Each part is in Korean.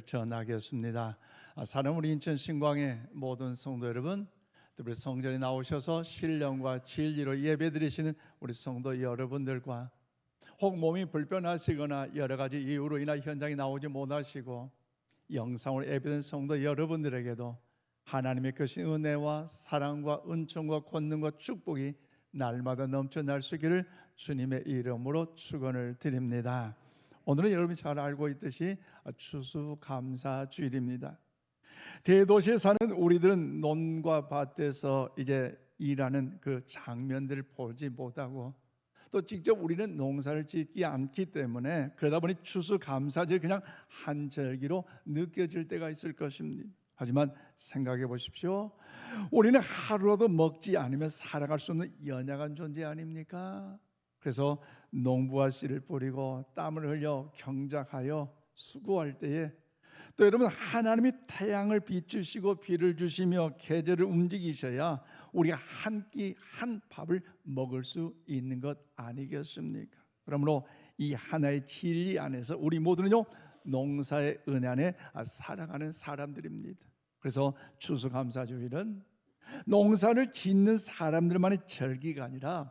전하겠습니다. 사는 우리 인천 신광의 모든 성도 여러분, 특별히 성전에 나오셔서 신령과 진리로 예배드리시는 우리 성도 여러분들과 혹 몸이 불편하시거나 여러 가지 이유로 인하 현장에 나오지 못하시고 영상으로 예배드리는 성도 여러분들에게도 하나님의 크신 은혜와 사랑과 은총과 권능과 축복이 날마다 넘쳐날 수 있기를 주님의 이름으로 축원을 드립니다. 오늘은 여러분이 잘 알고 있듯이 추수감사주일입니다. 대도시에 사는 우리들은 논과 밭에서 이제 일하는 그 장면들을 보지 못하고 또 직접 우리는 농사를 짓지 않기 때문에 그러다 보니 추수감사절이 그냥 한 절기로 느껴질 때가 있을 것입니다. 하지만 생각해 보십시오. 우리는 하루라도 먹지 않으면 살아갈 수 없는 연약한 존재 아닙니까? 그래서 농부와 씨를 뿌리고 땀을 흘려 경작하여 수고할 때에 또 여러분 하나님이 태양을 비추시고 비를 주시며 계절을 움직이셔야 우리가 한 끼 한 밥을 먹을 수 있는 것 아니겠습니까? 그러므로 이 하나의 진리 안에서 우리 모두는요 농사의 은혜 안에 살아가는 사람들입니다. 그래서 추수감사주일은 농사를 짓는 사람들만의 절기가 아니라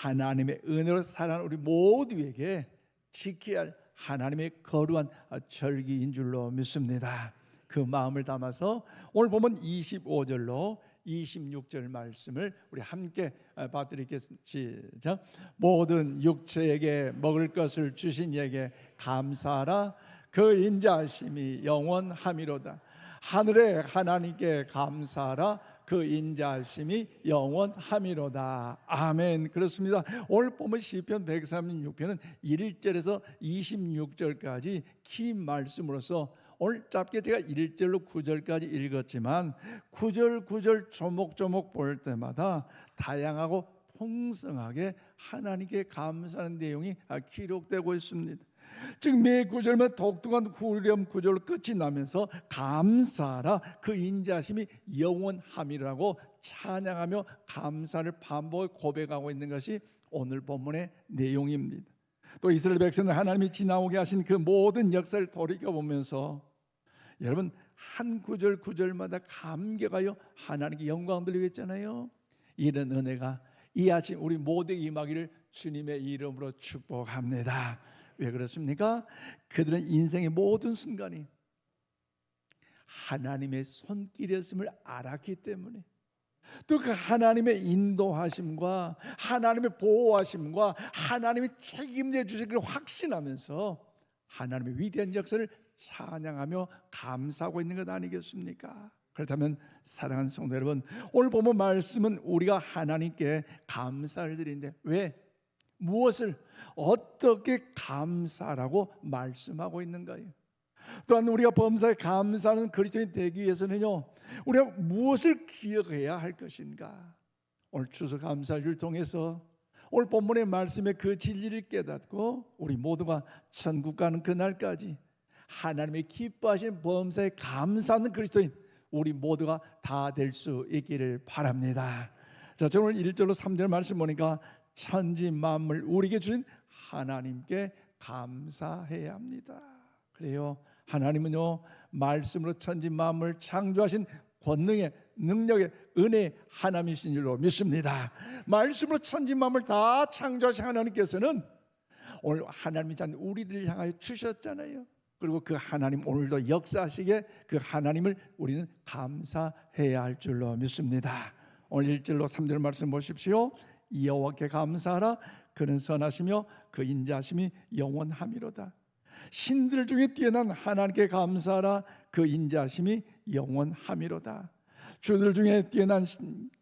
하나님의 은혜로 살아가는 우리 모두에게 지켜야 할 하나님의 거룩한 절기인 줄로 믿습니다. 그 마음을 담아서 오늘 보면 25절로 26절 말씀을 우리 함께 봐드리겠습니다. 시작. 모든 육체에게 먹을 것을 주신 이에게 감사하라. 그 인자하심이 영원함이로다. 하늘의 하나님께 감사하라. 그 인자하심이 영원함이로다. 아멘. 그렇습니다. 오늘 보면 시편 136편은 1절에서 26절까지 긴 말씀으로서 오늘 짧게 제가 1절로 9절까지 읽었지만 9절 조목조목 볼 때마다 다양하고 풍성하게 하나님께 감사하는 내용이 기록되고 있습니다. 즉 매 구절만 독특한 후렴 구절로 끝이 나면서 감사하라 그 인자심이 영원함이라고 찬양하며 감사를 반복 고백하고 있는 것이 오늘 본문의 내용입니다. 또 이스라엘 백성은 하나님이 지나오게 하신 그 모든 역사를 돌이켜보면서 여러분 한 구절마다 감격하여 하나님께 영광 돌리고 있잖아요. 이런 은혜가 이 아침 우리 모두에게 임하기를 주님의 이름으로 축복합니다. 왜 그렇습니까? 그들은 인생의 모든 순간이 하나님의 손길이었음을 알았기 때문에 또 그 하나님의 인도하심과 하나님의 보호하심과 하나님의 책임져 주실 걸 확신하면서 하나님의 위대한 역사를 찬양하며 감사하고 있는 것 아니겠습니까? 그렇다면 사랑하는 성도 여러분, 오늘 보면 말씀은 우리가 하나님께 감사를 드리는데 왜? 무엇을 어떻게 감사라고 말씀하고 있는가요? 또한 우리가 범사에 감사하는 그리스도인이 되기 위해서는요 우리가 무엇을 기억해야 할 것인가? 오늘 추수감사주를 통해서 오늘 본문의 말씀의 그 진리를 깨닫고 우리 모두가 천국 가는 그날까지 하나님의 기뻐하시는 범사에 감사하는 그리스도인 우리 모두가 다 될 수 있기를 바랍니다. 자, 오늘 1절로 3절 말씀 보니까 천지 만물 우리에게 주신 하나님께 감사해야 합니다. 그래요. 하나님은요 말씀으로 천지 만물 창조하신 권능의 능력의 은혜의 하나님이신 줄로 믿습니다. 말씀으로 천지 만물 다 창조하신 하나님께서는 오늘 하나님이 참 우리들을 향하여 주셨잖아요. 그리고 그 하나님 오늘도 역사하시게 그 하나님을 우리는 감사해야 할 줄로 믿습니다. 오늘 1절로 3절 말씀 보십시오. 여호와께 감사하라. 그는 선하시며 그 인자하심이 영원함이로다. 신들 중에 뛰어난 하나님께 감사하라. 그 인자하심이 영원함이로다. 주들 중에 뛰어난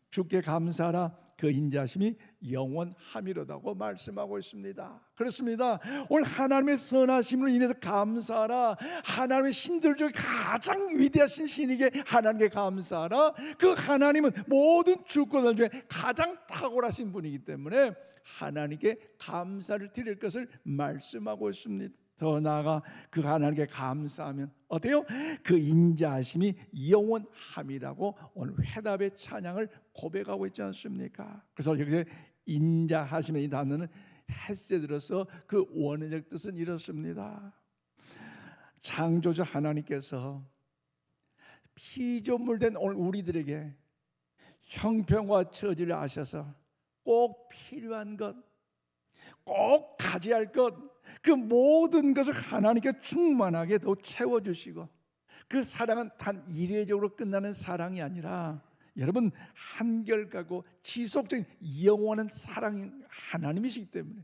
주께 감사하라. 그 인자심이 영원함이로다고 말씀하고 있습니다. 그렇습니다. 오늘 하나님의 선하심으로 인해서 감사하라. 하나님의 신들 중에 가장 위대하신 신에게 하나님께 감사하라. 그 하나님은 모든 주권들 중에 가장 탁월하신 분이기 때문에 하나님께 감사를 드릴 것을 말씀하고 있습니다. 더 나아가 그 하나님께 감사하면 어때요? 그 인자하심이 영원함이라고 오늘 회답의 찬양을 고백하고 있지 않습니까? 그래서 여기서 인자하심의 이 단어는 헤세드로서 그 원어적 뜻은 이렇습니다. 창조주 하나님께서 피조물된 오늘 우리들에게 형편과 처지를 아셔서 꼭 필요한 것, 꼭 가져야 할 것, 그 모든 것을 하나님께 충만하게 더 채워주시고, 그 사랑은 단 이례적으로 끝나는 사랑이 아니라 여러분 한결같고 지속적인 영원한 사랑이 하나님이시기 때문에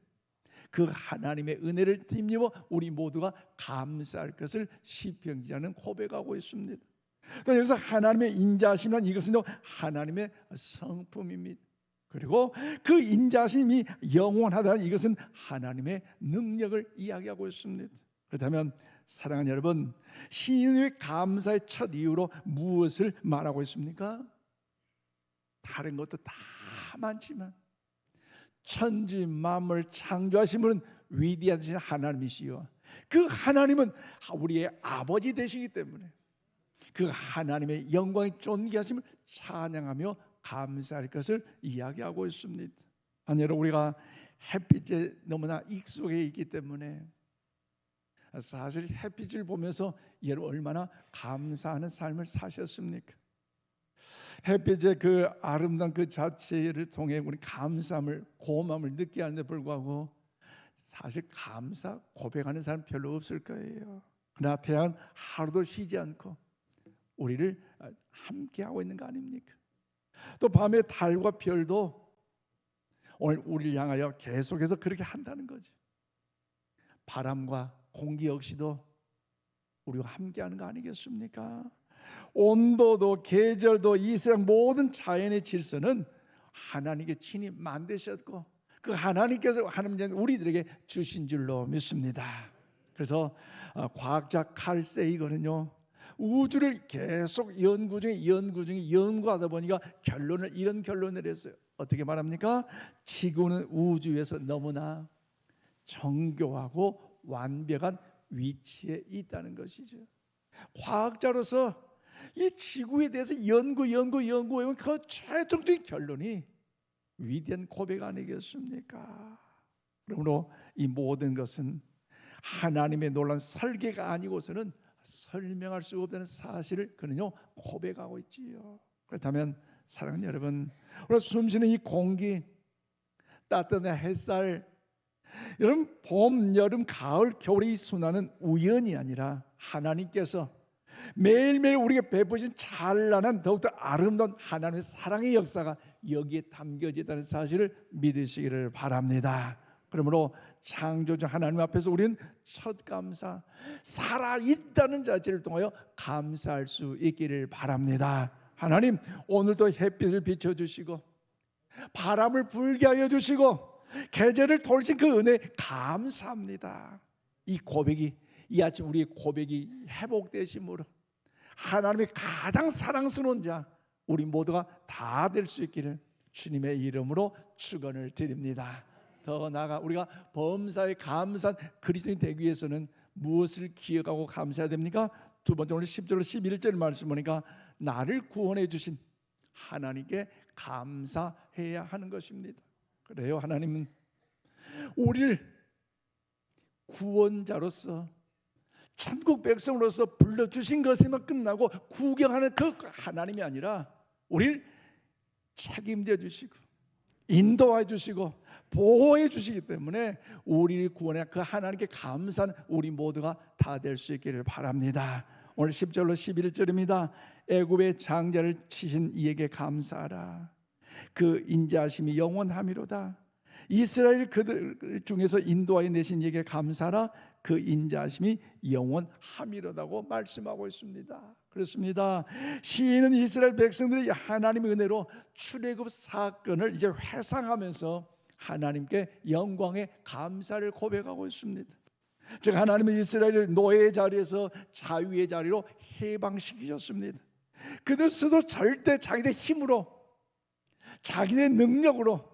그 하나님의 은혜를 힘입어 우리 모두가 감사할 것을 시편 기자는 고백하고 있습니다. 또 여기서 하나님의 인자하심은 이것은요 하나님의 성품입니다. 그리고 그 인자심이 영원하다는 이것은 하나님의 능력을 이야기하고 있습니다. 그렇다면 사랑하는 여러분, 시인의 감사의 첫 이유로 무엇을 말하고 있습니까? 다른 것도 다 많지만 천지 만물 창조하신 분은 위대하신 하나님이시요, 그 하나님은 우리의 아버지 되시기 때문에 그 하나님의 영광의 존귀하심을 찬양하며 감사할 것을 이야기하고 있습니다. 여러분, 우리가 햇빛에 너무나 익숙해 있기 때문에 사실 햇빛을 보면서 여러분 얼마나 감사하는 삶을 사셨습니까? 햇빛의 그 아름다운 그 자체를 통해 우리 감사함을, 고마움을 느끼게 하는데 불구하고 사실 감사 고백하는 사람 별로 없을 거예요. 그러나 태양은 하루도 쉬지 않고 우리를 함께하고 있는 거 아닙니까? 또 밤에 달과 별도 오늘 우리를 향하여 계속해서 그렇게 한다는 거죠. 바람과 공기 역시도 우리와 함께하는 거 아니겠습니까? 온도도 계절도 이 세상 모든 자연의 질서는 하나님께 친히 만드셨고 그 하나님께서 하나님 우리들에게 주신 줄로 믿습니다. 그래서 과학자 칼 세이건은요 우주를 계속 연구하다 보니까 이런 결론을 했어요. 어떻게 말합니까? 지구는 우주에서 너무나 정교하고 완벽한 위치에 있다는 것이죠. 과학자로서 이 지구에 대해서 연구하면 그 최종적인 결론이 위대한 고백 아니겠습니까? 그러므로 이 모든 것은 하나님의 놀라운 설계가 아니고서는 설명할 수 없다는 사실을 그는요 고백하고 있지요. 그렇다면 사랑하는 여러분, 우리가 숨쉬는 이 공기, 따뜻한 햇살, 여러분 봄, 여름, 가을, 겨울의 이 순환은 우연이 아니라 하나님께서 매일매일 우리에게 베푸신 찬란한 더욱더 아름다운 하나님의 사랑의 역사가 여기에 담겨지다는 사실을 믿으시기를 바랍니다. 그러므로 창조주 하나님 앞에서 우리는 첫 감사, 살아있다는 자체를 통하여 감사할 수 있기를 바랍니다. 하나님, 오늘도 햇빛을 비춰주시고 바람을 불게 하여 주시고 계절을 돌리신 그 은혜 감사합니다. 이 고백이, 이 아침 우리의 고백이 회복되심으로 하나님의 가장 사랑스러운 자 우리 모두가 다 될 수 있기를 주님의 이름으로 축원을 드립니다. 더 나아가 우리가 범사에 감사한 그리스도인이 되기 위해서는 무엇을 기억하고 감사해야 됩니까? 두 번째, 오늘 10절로 11절 말씀 보니까 나를 구원해 주신 하나님께 감사해야 하는 것입니다. 그래요, 하나님은 우리를 구원자로서 천국 백성으로서 불러주신 것에만 끝나고 구경하는 그 하나님이 아니라 우리를 책임져 주시고 인도해 주시고 보호해 주시기 때문에 우리를 구원해 그 하나님께 감사한 우리 모두가 다 될 수 있기를 바랍니다. 오늘 10절로 11절입니다. 애굽의 장자를 치신 이에게 감사하라. 그 인자하심이 영원함이로다. 이스라엘 그들 중에서 인도하여 내신 이에게 감사하라. 그 인자하심이 영원함이로다고 말씀하고 있습니다. 그렇습니다. 시인은 이스라엘 백성들이 하나님의 은혜로 출애굽 사건을 이제 회상하면서 하나님께 영광의 감사를 고백하고 있습니다. 즉 하나님은 이스라엘을 노예의 자리에서 자유의 자리로 해방시키셨습니다. 그들 스스로 절대 자기들 힘으로, 자기들의 능력으로,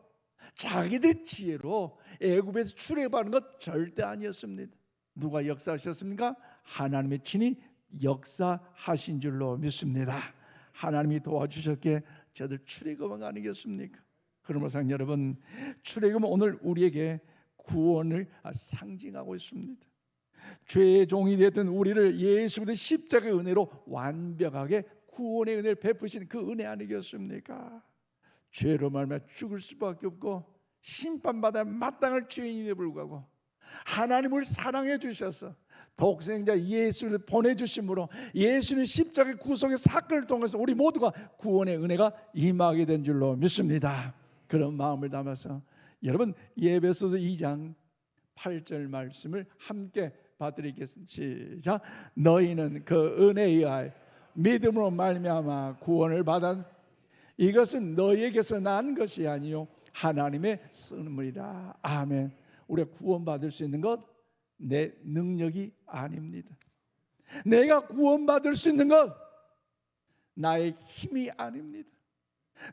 자기들의 지혜로 애굽에서 출애굽하는 것 절대 아니었습니다. 누가 역사하셨습니까? 하나님의 친히 역사하신 줄로 믿습니다. 하나님이 도와주셨기에 저들 출애굽한 거 아니겠습니까? 그러므로 여러분, 출애굽은 오늘 우리에게 구원을 상징하고 있습니다. 죄의 종이 되던 우리를 예수 그리스도의 십자가의 은혜로 완벽하게 구원의 은혜를 베푸신 그 은혜 아니겠습니까? 죄로 말미암아 죽을 수밖에 없고 심판받아 마땅할 죄인임에 불구하고 하나님을 사랑해 주셔서 독생자 예수를 보내주심으로 예수는 십자가의 구속의 사건을 통해서 우리 모두가 구원의 은혜가 임하게 된 줄로 믿습니다. 그런 마음을 담아서 여러분 에베소서 2장 8절 말씀을 함께 받드리겠습니다. 시작. 너희는 그 은혜에 의하여 믿음으로 말미암아 구원을 받은 이것은 너희에게서 난 것이 아니요 하나님의 선물이라. 아멘. 우리가 구원받을 수 있는 것 내 능력이 아닙니다. 내가 구원받을 수 있는 것 나의 힘이 아닙니다.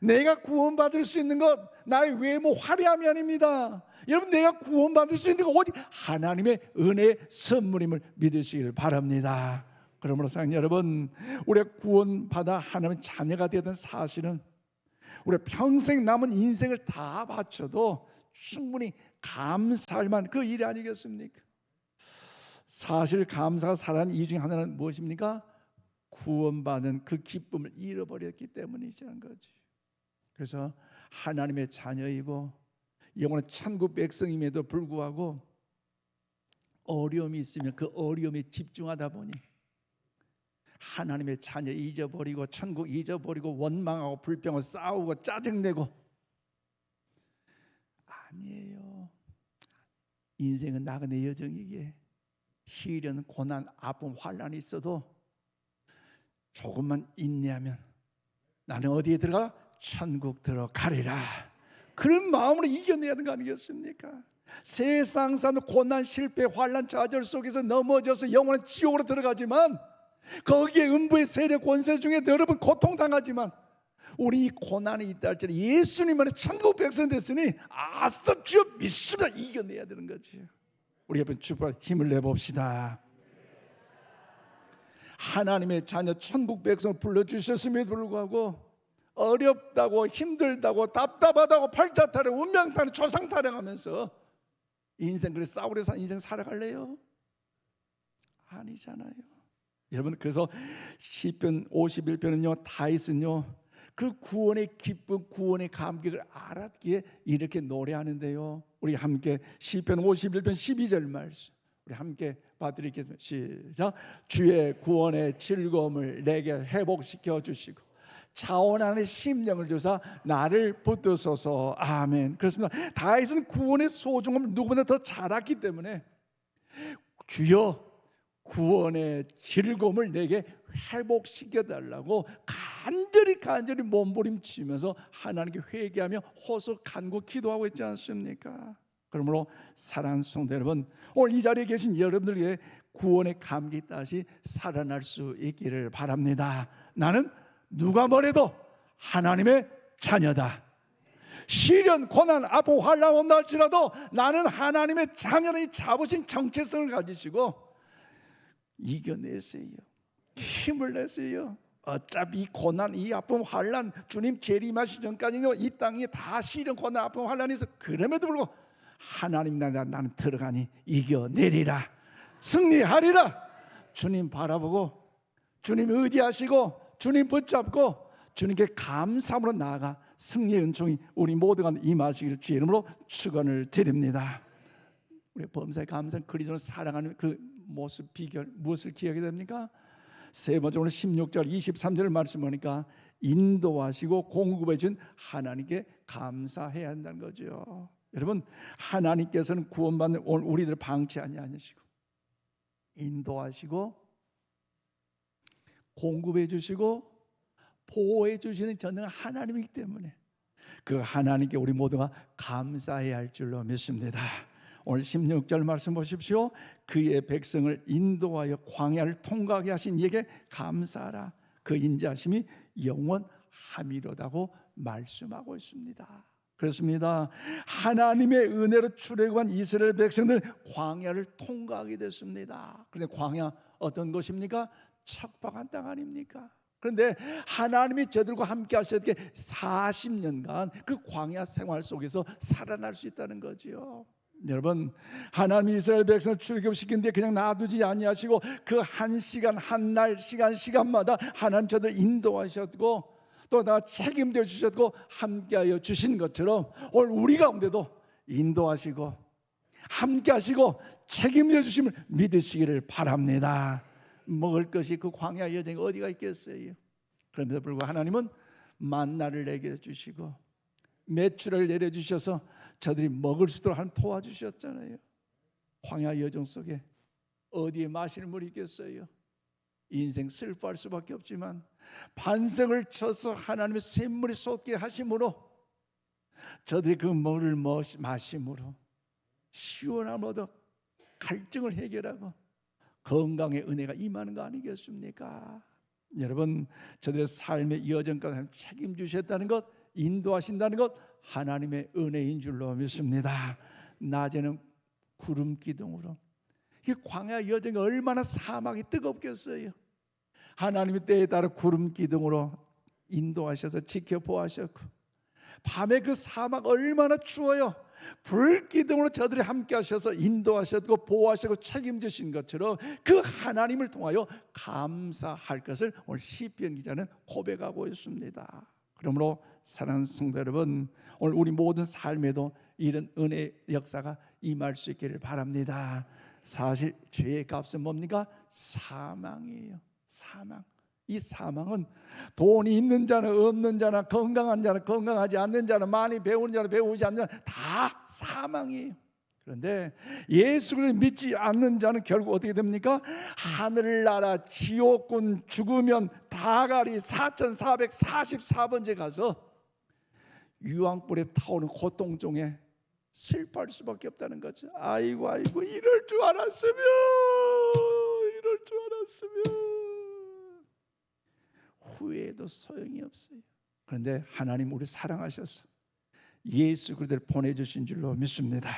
내가 구원받을 수 있는 것 나의 외모 화려함이 아닙니다. 여러분 내가 구원받을 수 있는 것 오직 하나님의 은혜의 선물임을 믿으시길 바랍니다. 그러므로 사랑하는 여러분, 우리가 구원받아 하나님의 자녀가 되던 사실은 우리 평생 남은 인생을 다 바쳐도 충분히 감사할 만한 그 일이 아니겠습니까? 사실 감사가 살아난 이유 중에 하나는 무엇입니까? 구원받은 그 기쁨을 잃어버렸기 때문이라는 거지. 그래서 하나님의 자녀이고 영원한 천국 백성임에도 불구하고 어려움이 있으면 그 어려움에 집중하다 보니 하나님의 자녀 잊어버리고 천국 잊어버리고 원망하고 불평하고 싸우고 짜증내고 아니에요. 인생은 나그네 여정이기에 시련, 고난, 아픔, 환난이 있어도 조금만 인내하면 나는 어디에 들어가? 천국 들어가리라. 그런 마음으로 이겨내야 하는 거 아니겠습니까? 세상 사는 고난, 실패, 환난, 좌절 속에서 넘어져서 영원한 지옥으로 들어가지만 거기에 음부의 세력 권세 중에 여러분 고통당하지만 우리 이 고난이 있다 할지라도 예수님만의 천국 백성 됐으니 아싸 주여 믿습니다. 이겨내야 되는 거지. 우리 여러분 주여 힘을 내봅시다. 하나님의 자녀 천국 백성을 불러주셨음에도 불구하고 어렵다고 힘들다고 답답하다고 팔자 타령 운명 타령 조상 타령하면서 인생 그래 싸우려서 인생 살아갈래요? 아니잖아요. 여러분 그래서 시편 51편은요 다윗은요 그 구원의 기쁨 구원의 감격을 알았기에 이렇게 노래하는데요. 우리 함께 시편 51편 12절 말씀 우리 함께 봐드리겠습니다. 시작. 주의 구원의 즐거움을 내게 회복시켜 주시고 자원하는 심령을 주사 나를 붙드소서. 아멘. 그렇습니다. 다윗은 구원의 소중함을 누구보다 더 잘 알기 때문에 주여 구원의 즐거움을 내게 회복시켜 달라고 간절히 몸부림치면서 하나님께 회개하며 호소 간구 기도하고 있지 않습니까? 그러므로 사랑하는 성도 여러분, 오늘 이 자리에 계신 여러분들에게 구원의 감기 다시 살아날 수 있기를 바랍니다. 나는 누가 뭐래도 하나님의 자녀다. 시련, 고난, 아픔, 환난 온다 할지라도 나는 하나님의 자녀의 자부심 정체성을 가지시고 이겨내세요. 힘을 내세요. 어차피 이 고난, 이 아픔, 환난 주님 재림하시 전까지는 이 땅에 다 시련, 고난, 아픔, 환난이 있어. 그럼에도 불구하고 하나님 나는 들어가니 이겨내리라. 승리하리라. 주님 바라보고 주님 의지하시고 주님 붙잡고 주님께 감사함으로 나아가 승리의 은총이 우리 모두가 임하시기를 주의 이름으로 축원을 드립니다. 우리 범사에 감사한 그리스도를 사랑하는 그 모습 비결 무엇을 기억하게 됩니까? 세 번째 오늘 16절 23절 말씀 보니까 인도하시고 공급해 준 하나님께 감사해야 한다는 거죠. 여러분 하나님께서는 구원받는 오늘 우리들 방치하지 않으시고 인도하시고 공급해 주시고 보호해 주시는 전능한 하나님이기 때문에 그 하나님께 우리 모두가 감사해야 할 줄로 믿습니다. 오늘 16절 말씀 보십시오. 그의 백성을 인도하여 광야를 통과하게 하신 이에게 감사하라. 그 인자심이 영원함이로다고 말씀하고 있습니다. 그렇습니다. 하나님의 은혜로 출애굽한 이스라엘 백성들 광야를 통과하게 됐습니다. 그런데 광야 어떤 것입니까? 척박한 땅 아닙니까? 그런데 하나님이 저들과 함께 하셨기에 40년간 그 광야 생활 속에서 살아날 수 있다는 거지요. 여러분, 하나님이 이스라엘 백성을 출애굽시킨 뒤에 그냥 놔두지 아니하시고 그 한 시간 한 날 시간마다 하나님 저들 인도하셨고 또 다 책임져 주셨고 함께하여 주신 것처럼 오늘 우리 가운데도 인도하시고 함께하시고 책임져 주심을 믿으시기를 바랍니다. 먹을 것이 그 광야 여정에 어디가 있겠어요? 그럼에도 불구하고 하나님은 만나를 내게 주시고 매출을 내려주셔서 저들이 먹을 수 있도록 도와주셨잖아요. 광야 여정 속에 어디에 마실 물이 있겠어요? 인생 슬퍼할 수밖에 없지만 반성을 쳐서 하나님의 샘물이 쏟게 하심으로 저들이 그 물을 마심으로 시원함을 얻어 갈증을 해결하고 건강의 은혜가 임하는 거 아니겠습니까? 여러분, 저들의 삶의 여정까지 책임주셨다는 것, 인도하신다는 것 하나님의 은혜인 줄로 믿습니다. 낮에는 구름 기둥으로, 이 광야 여정이 얼마나 사막이 뜨겁겠어요. 하나님의 때에 따라 구름 기둥으로 인도하셔서 지켜보하셨고, 밤에 그 사막 얼마나 추워요. 불 기둥으로 저들이 함께 하셔서 인도하셨고 보호하시고 책임지신 것처럼 그 하나님을 통하여 감사할 것을 오늘 시편 기자는 고백하고 있습니다. 그러므로 사랑하는 성도 여러분, 오늘 우리 모든 삶에도 이런 은혜 역사가 임할 수 있기를 바랍니다. 사실 죄의 값은 뭡니까? 사망이에요. 사망. 이 사망은 돈이 있는 자나 없는 자나 건강한 자나 건강하지 않는 자나 많이 배우는 자나 배우지 않는 자나 다 사망이에요. 그런데 예수를 믿지 않는 자는 결국 어떻게 됩니까? 하늘나라 지옥군 죽으면 다가리 4444번째 가서 유황불에 타오는 고통중에 슬퍼할 수밖에 없다는 거죠. 아이고 이럴 줄 알았으면 후회해도 소용이 없어요. 그런데 하나님 우리 사랑하셔서 예수 그리스도를 보내주신 줄로 믿습니다.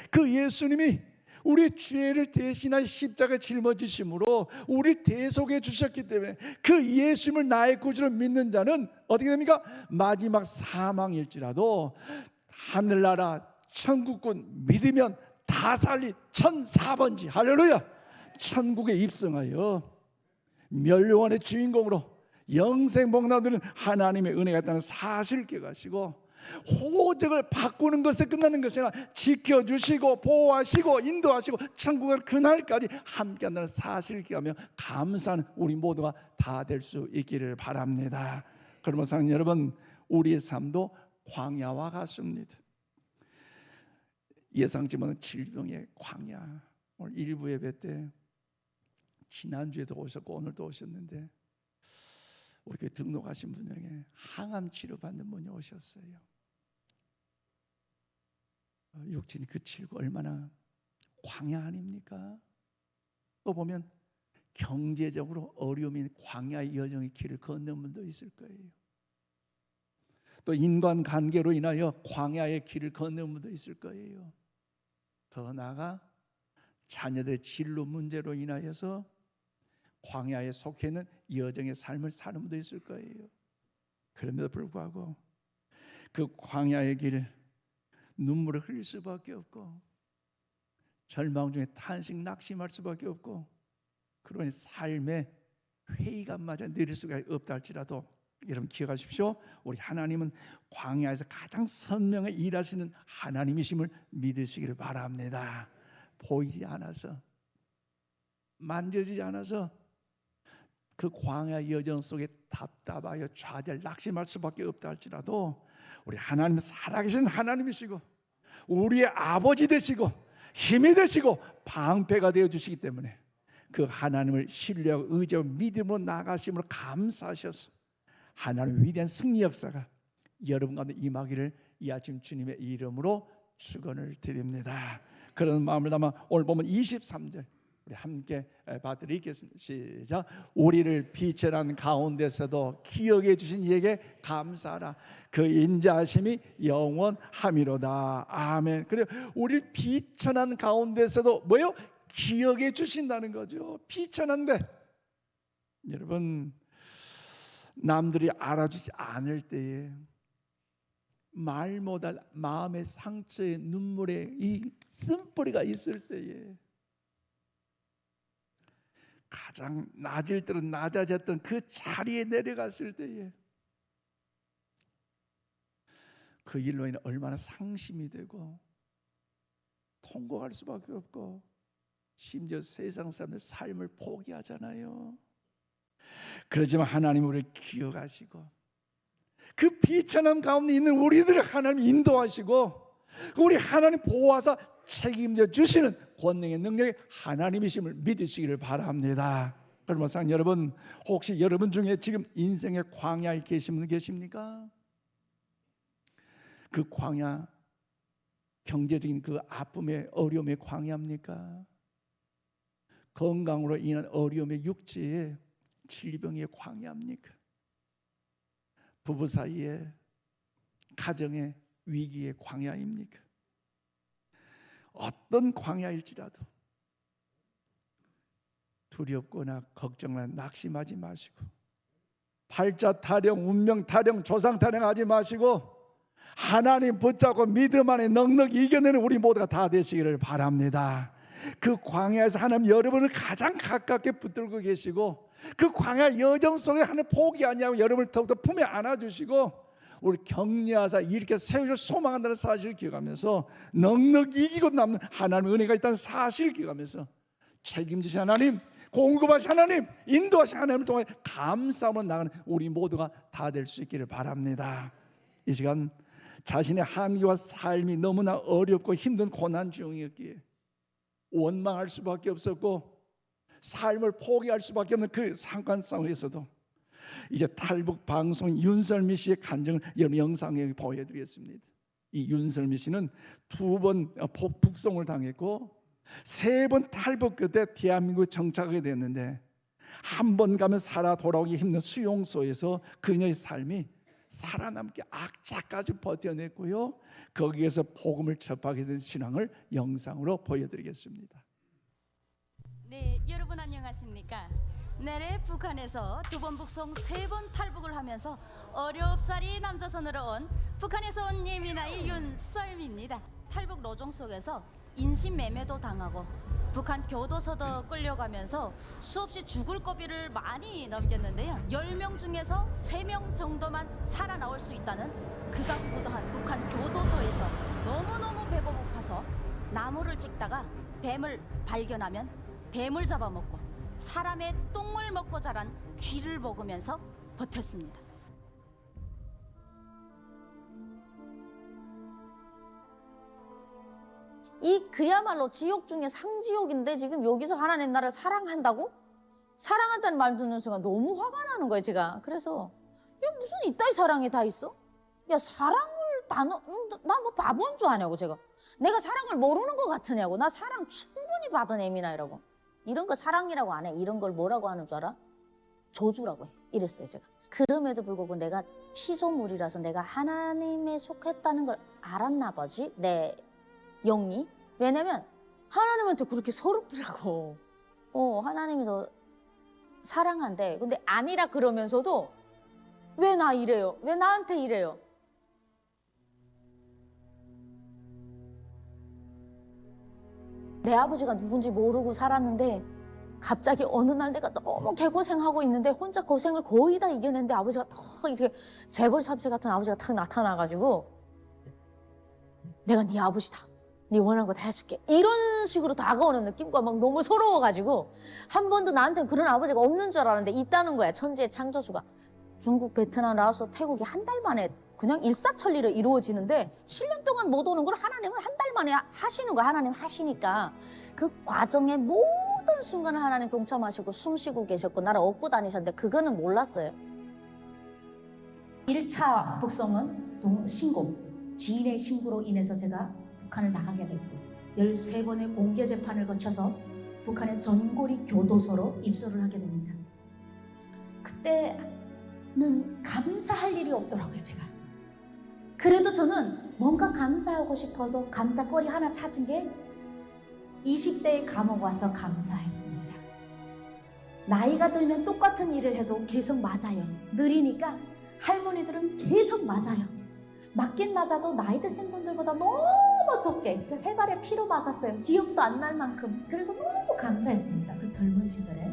그 예수님이 우리 죄를 대신하여 십자가에 짊어지심으로 우리 대속해 주셨기 때문에 그 예수님을 나의 구주로 믿는 자는 어떻게 됩니까? 마지막 사망일지라도 하늘나라 천국군 믿으면 다 살리 1004번지 할렐루야, 천국에 입성하여 멸류관의 주인공으로 영생복나들은 하나님의 은혜가 있다는 사실을 깨가시고 호적을 바꾸는 것에 끝나는 것이 아니라 지켜주시고 보호하시고 인도하시고 천국을 그날까지 함께한다는 사실을 깨하며 감사하는 우리 모두가 다 될 수 있기를 바랍니다. 그러면 사랑하는 여러분, 우리의 삶도 광야와 같습니다. 예상치 못한 질병의 광야. 오늘 일부 예배 때 지난주에도 오셨고 오늘도 오셨는데 우리 교회 등록하신 분 중에 항암 치료 받는 분이 오셨어요. 육신이 그칠고 얼마나 광야 아닙니까? 또 보면 경제적으로 어려움인 광야의 여정의 길을 걷는 분도 있을 거예요. 또 인간관계로 인하여 광야의 길을 걷는 분도 있을 거예요. 더 나아가 자녀들의 진로 문제로 인하여서 광야에 속해 있는 여정의 삶을 사는 분도 있을 거예요. 그럼에도 불구하고 그 광야의 길 눈물을 흘릴 수밖에 없고 절망 중에 탄식 낙심할 수밖에 없고 그러니 삶의 회의감마저 느릴 수가 없다 할지라도 여러분 기억하십시오. 우리 하나님은 광야에서 가장 선명히 일하시는 하나님이심을 믿으시기를 바랍니다. 보이지 않아서 만져지지 않아서 그 광야 여정 속에 답답하여 좌절 낙심할 수밖에 없다 할지라도 우리 하나님은 살아계신 하나님이시고 우리의 아버지 되시고 힘이 되시고 방패가 되어주시기 때문에 그 하나님을 신뢰하고 의지하고 믿음으로 나아가심으로 감사하셔서 하나님의 위대한 승리 역사가 여러분 가운데 임하기를 이 아침 주님의 이름으로 축원을 드립니다. 그런 마음을 담아 오늘 보면 23절 우리 함께 받드리겠습니다. 시작. 우리를 비천한 가운데서도 기억해 주신 이에게 감사하라. 그 인자하심이 영원함이로다. 아멘. 그래요. 우리를 비천한 가운데서도 뭐요? 기억해 주신다는 거죠. 비천한데 여러분 남들이 알아주지 않을 때에 말 못할 마음의 상처에 눈물에 이 쓴뿌리가 있을 때에, 가장 낮을 때로 낮아졌던 그 자리에 내려갔을 때에 그 일로 인해 얼마나 상심이 되고 통곡할 수밖에 없고, 심지어 세상 사람들 삶을 포기하잖아요. 그렇지만 하나님 우리를 기억하시고 그 비천함 가운데 있는 우리들을 하나님 인도하시고 우리 하나님 보호하사 책임져 주시는 권능의 능력이 하나님이심을 믿으시기를 바랍니다. 그러면 사랑 여러분, 혹시 여러분 중에 지금 인생의 광야에 계신 분 계십니까? 그 광야, 경제적인 그 아픔의 어려움의 광야입니까? 건강으로 인한 어려움의 육체의 질병의 광야입니까? 부부 사이에 가정의 위기의 광야입니까? 어떤 광야일지라도 두렵거나 걱정나 낙심하지 마시고, 팔자 타령, 운명 타령, 조상 타령하지 마시고 하나님 붙잡고 믿음 안에 넉넉히 이겨내는 우리 모두가 다 되시기를 바랍니다. 그 광야에서 하나님 여러분을 가장 가깝게 붙들고 계시고 그 광야 여정 속에 하나님 포기하지 않고 여러분을 더욱더 품에 안아주시고 우리 격려하사 이렇게 세우실 소망한다는 사실을 기억하면서 넉넉히 이기고 남는 하나님의 은혜가 있다는 사실을 기억하면서 책임지신 하나님, 공급하신 하나님, 인도하신 하나님을 통해 감사함으로 나가는 우리 모두가 다 될 수 있기를 바랍니다. 이 시간 자신의 한계와 삶이 너무나 어렵고 힘든 고난 중이었기에 원망할 수밖에 없었고 삶을 포기할 수밖에 없는 그 상관 상황에서도 이제 탈북 방송 윤설미 씨의 간증을 여러분 영상에 보여드리겠습니다. 이 윤설미 씨는 2번 북송을 당했고 3번 탈북 끝에 대한민국에 정착하게 됐는데 한 번 가면 살아 돌아오기 힘든 수용소에서 그녀의 삶이 살아남기 악착까지 버텨냈고요. 거기에서 복음을 접하게 된 신앙을 영상으로 보여드리겠습니다. 네, 여러분 안녕하십니까? 내래 북한에서 2번 북송 3번 탈북을 하면서 어렵사리 남조선으로 온 북한에서 온 예민아이 윤썰미입니다. 탈북 노정 속에서 인신매매도 당하고 북한 교도소도 끌려가면서 수없이 죽을 고비를 많이 넘겼는데요. 10명 중에서 3명 정도만 살아나올 수 있다는 극악무도한 북한 교도소에서 너무너무 배가 고파서 나무를 찍다가 뱀을 발견하면 뱀을 잡아먹고 사람의 똥을 먹고 자란 쥐를 먹으면서 버텼습니다. 이 그야말로 지옥 중에 상지옥인데 지금 여기서 하나님 나라를 사랑한다고? 사랑한다는 말 듣는 순간 너무 화가 나는 거예요, 제가. 그래서 야, 무슨 이따위 사랑이 다 있어? 야, 사랑을 나 뭐 바보인 줄 아냐고, 제가. 내가 사랑을 모르는 것 같으냐고. 나 사랑 충분히 받은 애미나이라고. 이런 거 사랑이라고 안 해. 이런 걸 뭐라고 하는 줄 알아? 저주라고 해. 이랬어요, 제가. 그럼에도 불구하고 내가 피조물이라서 내가 하나님에 속했다는 걸 알았나 보지, 내 영이. 왜냐면 하나님한테 그렇게 서럽더라고. 하나님이 너 사랑한대. 근데 아니라 그러면서도 왜 나 이래요? 왜 나한테 이래요? 내 아버지가 누군지 모르고 살았는데 갑자기 어느 날 내가 너무 개고생하고 있는데 혼자 고생을 거의 다 이겨냈는데 아버지가 탁 이렇게 재벌 삽질 같은 아버지가 탁 나타나가지고 내가 네 아버지다. 네 원하는 거 다 해줄게. 이런 식으로 다가오는 느낌과 막 너무 서러워가지고 한 번도 나한테는 그런 아버지가 없는 줄 알았는데 있다는 거야. 천지의 창조주가. 중국, 베트남, 라오스, 태국이 한 달 만에 그냥 일사천리로 이루어지는데 7년 동안 못 오는 걸 하나님은 한 달 만에 하시는 거야. 하나님 하시니까 그 과정의 모든 순간을 하나님 동참하시고 숨 쉬고 계셨고 나를 업고 다니셨는데 그거는 몰랐어요. 1차 북송은 신고, 지인의 신고로 인해서 제가 북한을 나가게 됐고 13번의 공개 재판을 거쳐서 북한의 전고리 교도소로 입소를 하게 됩니다. 그때는 감사할 일이 없더라고요, 제가. 그래도 저는 뭔가 감사하고 싶어서 감사거리 하나 찾은 게 20대에 감옥 와서 감사했습니다. 나이가 들면 똑같은 일을 해도 계속 맞아요. 느리니까 할머니들은 계속 맞아요. 맞긴 맞아도 나이 드신 분들보다 너무 적게 제 세 발의 피로 맞았어요. 기억도 안 날 만큼. 그래서 너무 감사했습니다. 그 젊은 시절에.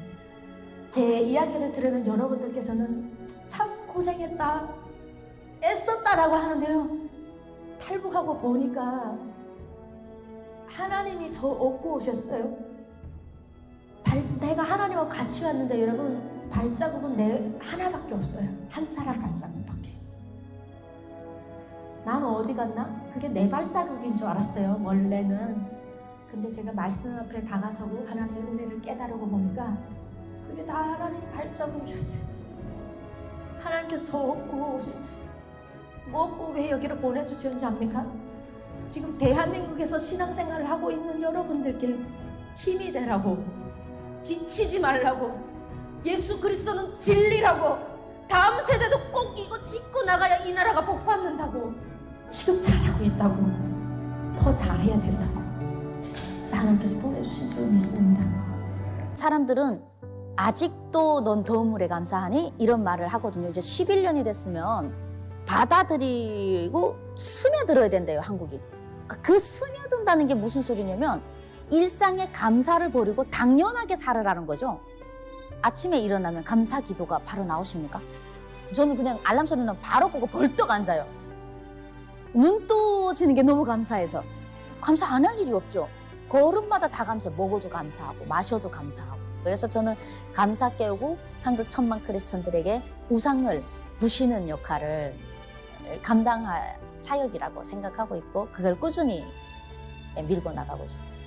제 이야기를 들으면 여러분들께서는 참 고생했다, 애썼다라고 하는데요. 탈북하고 보니까 하나님이 저 업고 오셨어요. 내가 하나님하고 같이 왔는데 여러분, 발자국은 내 하나밖에 없어요. 한 사람 발자국밖에. 나는 어디 갔나? 그게 내 발자국인 줄 알았어요, 원래는. 근데 제가 말씀 앞에 다가서고 하나님의 은혜를 깨달고 보니까 그게 다 하나님 발자국이었어요. 하나님께서 저 업고 오셨어요. 뭐 업고 왜 여기로 보내주셨는지 압니까? 지금 대한민국에서 신앙생활을 하고 있는 여러분들께 힘이 되라고, 지치지 말라고, 예수 그리스도는 진리라고, 다음 세대도 꼭 이거 짚고 나가야 이 나라가 복받는다고, 지금 잘하고 있다고, 더 잘해야 된다고 하나님께서 보내주신 줄 믿습니다. 사람들은 아직도 넌 더운 물에 감사하니? 이런 말을 하거든요. 이제 11년이 됐으면 받아들이고 스며들어야 된대요, 한국이. 그 스며든다는 게 무슨 소리냐면 일상의 감사를 버리고 당연하게 살아라는 거죠. 아침에 일어나면 감사 기도가 바로 나오십니까? 저는 그냥 알람 소리는 바로 끄고 벌떡 앉아요. 눈 떠지는 게 너무 감사해서. 감사 안 할 일이 없죠. 걸음마다 다 감사해. 먹어도 감사하고 마셔도 감사하고. 그래서 저는 감사 깨우고 한국 천만 크리스천들에게 우상을 부시는 역할을 감당할 사역이라고 생각하고 있고, 그걸 꾸준히 밀고 나가고 있습니다.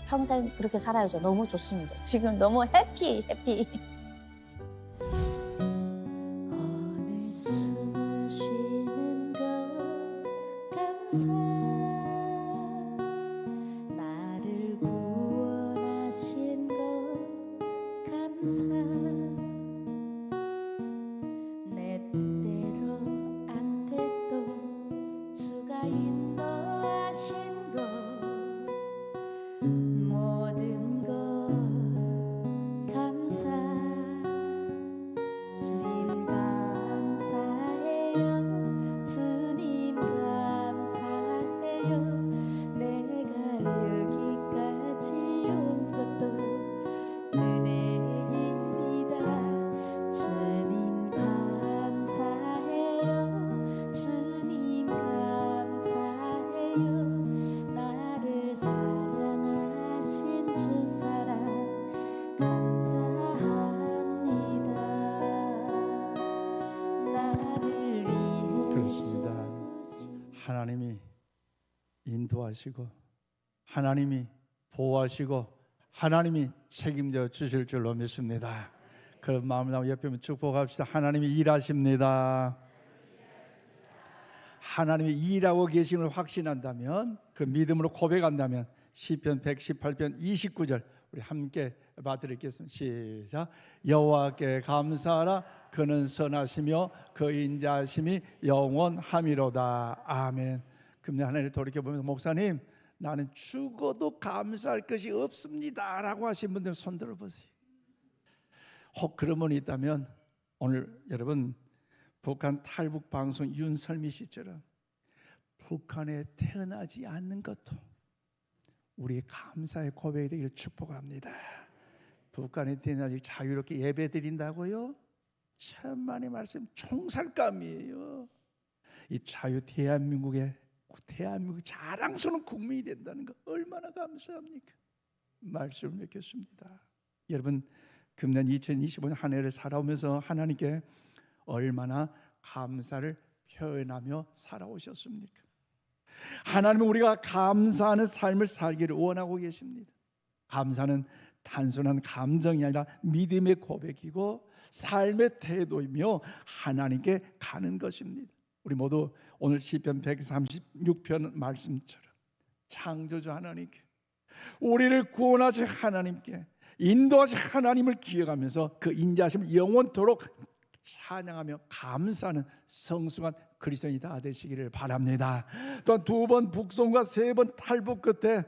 평생 그렇게 살아야죠. 너무 좋습니다. 지금 너무 해피. 오늘 숨을 쉬는 것 감사, 나를 구원하신 것 감사, 내 뜻대로 안 돼도 주가 인도하신 것, 모든 것 감사, 주님 감사해요, 주님 감사해요, 내가 여기까지 온 것도 은혜입니다. 주님 감사해요, 주님 감사해요, 나를 사랑하신 주 사랑 감사합니다. 나를 위해 그렇습니다. 주신 하나님이 인도하시고 하나님이 보호하시고 하나님이 책임져 주실 줄로 믿습니다. 그런 마음으로 옆에 축복합시다. 하나님이 일하십니다. 하나님이 일하고 계신 걸 확신한다면, 그 믿음으로 고백한다면 시편 118편 29절 우리 함께 봐드리겠습니다. 시작. 여호와께 감사하라, 그는 선하시며 그 인자하심이 영원함이로다. 아멘. 금년 하나님을 돌이켜보면서 목사님, 나는 죽어도 감사할 것이 없습니다 라고 하신 분들 손 들어보세요. 혹 그런 분이 있다면 오늘 여러분, 북한 탈북 방송 윤설미 씨처럼 북한에 태어나지 않는 것도 우리의 감사의 고백이 되기를 축복합니다. 북한에 태어나지 자유롭게 예배 드린다고요? 천만의 말씀, 총살감이에요. 이 자유 대한민국 자랑스러운 국민이 된다는 거 얼마나 감사합니까? 말씀을 맺겠습니다. 여러분, 금년 2025년 한 해를 살아오면서 하나님께 얼마나 감사를 표현하며 살아오셨습니까? 하나님은 우리가 감사하는 삶을 살기를 원하고 계십니다. 감사는 단순한 감정이 아니라 믿음의 고백이고 삶의 태도이며 하나님께 가는 것입니다. 우리 모두 오늘 시편 136편 말씀처럼 창조주 하나님께, 우리를 구원하신 하나님께, 인도하신 하나님을 기억하면서 그 인자하심을 영원토록 찬양하며 감사하는 성숙한 그리스도인이 다 되시기를 바랍니다. 또한 2번 북송과 3번 탈북 끝에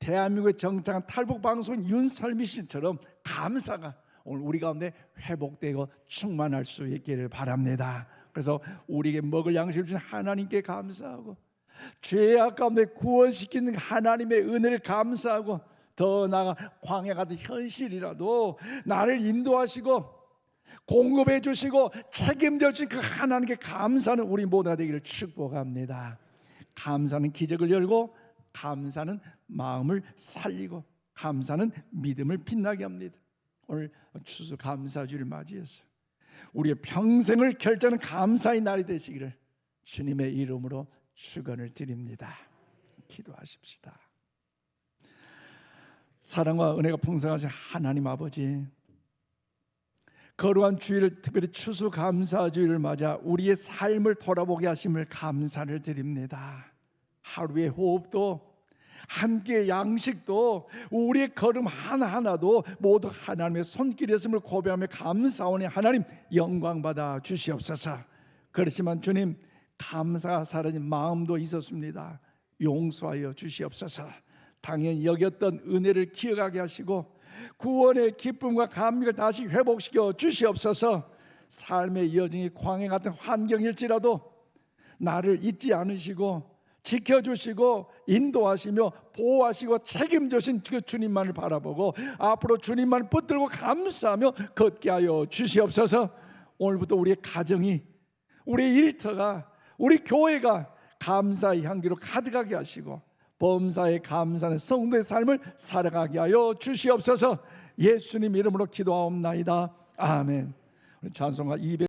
대한민국의 정착한 탈북 방송 윤설미 씨처럼 감사가 오늘 우리 가운데 회복되고 충만할 수 있기를 바랍니다. 그래서 우리에게 먹을 양식을 주신 하나님께 감사하고 죄악 가운데 구원시키는 하나님의 은혜를 감사하고 더 나아가 광야 같은 현실이라도 나를 인도하시고 공급해 주시고 책임져 주신 그 하나님께 감사하는 우리 모두가 되기를 축복합니다. 감사는 기적을 열고 감사는 마음을 살리고 감사는 믿음을 빛나게 합니다. 오늘 추수감사주를 맞이해서 우리의 평생을 결정하는 감사의 날이 되시기를 주님의 이름으로 축원을 드립니다. 기도하십시다. 사랑과 은혜가 풍성하신 하나님 아버지, 거룩한 주일을 특별히 추수감사주일을 맞아 우리의 삶을 돌아보게 하심을 감사를 드립니다. 하루의 호흡도 한 끼의 양식도 우리의 걸음 하나하나도 모두 하나님의 손길이었음을 고백하며 감사오니 하나님 영광받아 주시옵소서. 그렇지만 주님, 감사가 사라진 마음도 있었습니다. 용서하여 주시옵소서. 당연히 여겼던 은혜를 기억하게 하시고 구원의 기쁨과 감격을 다시 회복시켜 주시옵소서. 삶의 여정이 광야 같은 환경일지라도 나를 잊지 않으시고 지켜주시고 인도하시며 보호하시고 책임져신 그 주님만을 바라보고 앞으로 주님만 붙들고 감사하며 걷게 하여 주시옵소서. 오늘부터 우리의 가정이, 우리의 일터가, 우리 교회가 감사의 향기로 가득하게 하시고 범사에 감사하는 성도의 삶을 살아가게 하여 주시옵소서. 예수님 이름으로 기도하옵나이다. 아멘. 찬송가 200